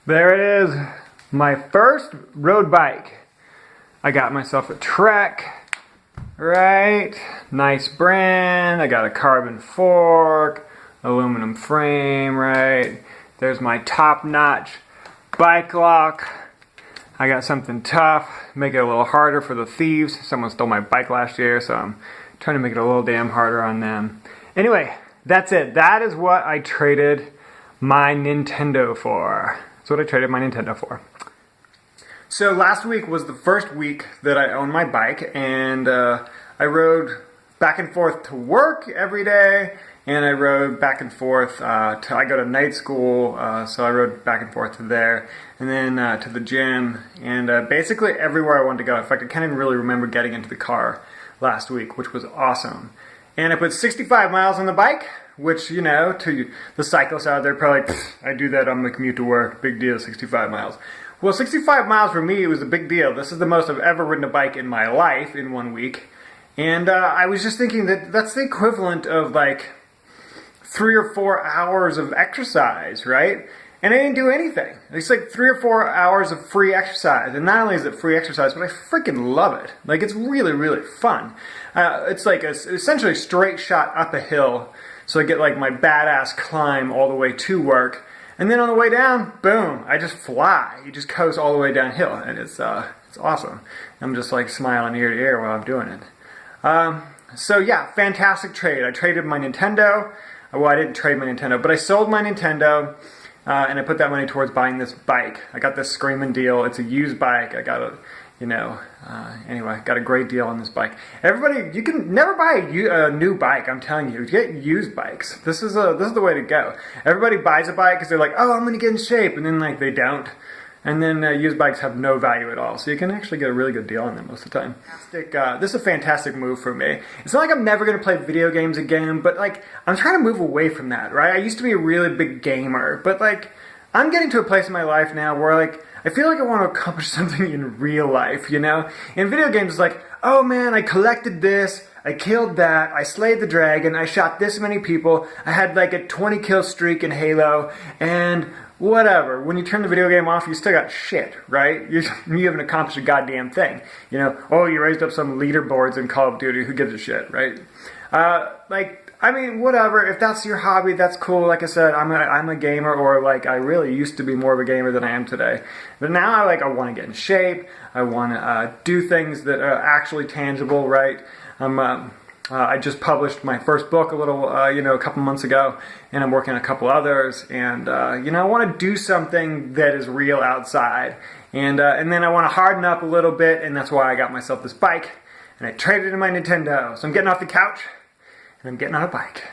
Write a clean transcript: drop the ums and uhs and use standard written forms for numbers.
There it is, my first road bike. I got myself a Trek, right? Nice brand. I got a carbon fork, aluminum frame, right? There's my top-notch bike lock. I got something tough, make it a little harder for the thieves. Someone stole my bike last year, so I'm trying to make it a little damn harder on them. Anyway, that's it. That is what I traded my Nintendo for. That's what I traded my Nintendo for. So last week was the first week that I owned my bike, and I rode back and forth to work every day, and I rode back and forth I go to night school, so I rode back and forth to there, and then to the gym, and basically everywhere I wanted to go. In fact, I can't even really remember getting into the car last week, which was awesome. And I put 65 miles on the bike, which, you know, to the cyclists out there, probably like, I do that on the commute to work, big deal, 65 miles. Well, 65 miles for me was a big deal. This is the most I've ever ridden a bike in my life in 1 week. And I was just thinking that that's the equivalent of like 3 or 4 hours of exercise, right? And I didn't do anything. It's like 3 or 4 hours of free exercise. And not only is it free exercise, but I freaking love it. Like, it's really, really fun. It's like essentially a straight shot up a hill. So I get like my badass climb all the way to work. And then on the way down, boom, I just fly. You just coast all the way downhill. And it's awesome. I'm just like smiling ear to ear while I'm doing it. So yeah, fantastic trade. I traded my Nintendo. Well, I didn't trade my Nintendo, but I sold my Nintendo. And I put that money towards buying this bike. I got this screaming deal. It's a used bike. I got a, anyway, got a great deal on this bike. Everybody, you can never buy a new bike. I'm telling you, get used bikes. This is the way to go. Everybody buys a bike because they're like, oh, I'm gonna get in shape, and then like they don't. And then used bikes have no value at all. So you can actually get a really good deal on them most of the time. This is a fantastic move for me. It's not like I'm never going to play video games again, but like I'm trying to move away from that, right? I used to be a really big gamer, but like I'm getting to a place in my life now where like I feel like I want to accomplish something in real life, you know? In video games, it's like, oh man, I collected this, I killed that, I slayed the dragon, I shot this many people, I had like a 20 kill streak in Halo, and whatever. When you turn the video game off, you still got shit, right? You haven't accomplished a goddamn thing. You know, oh, you raised up some leaderboards in Call of Duty, who gives a shit, right? I mean, whatever. If that's your hobby, that's cool. Like I said, I'm a gamer, or like I really used to be more of a gamer than I am today. But now I want to get in shape. I want to do things that are actually tangible, right? I just published my first book a couple months ago, and I'm working on a couple others. And I want to do something that is real outside. And then I want to harden up a little bit, and that's why I got myself this bike. And I traded in my Nintendo. So I'm getting off the couch, and I'm getting on a bike.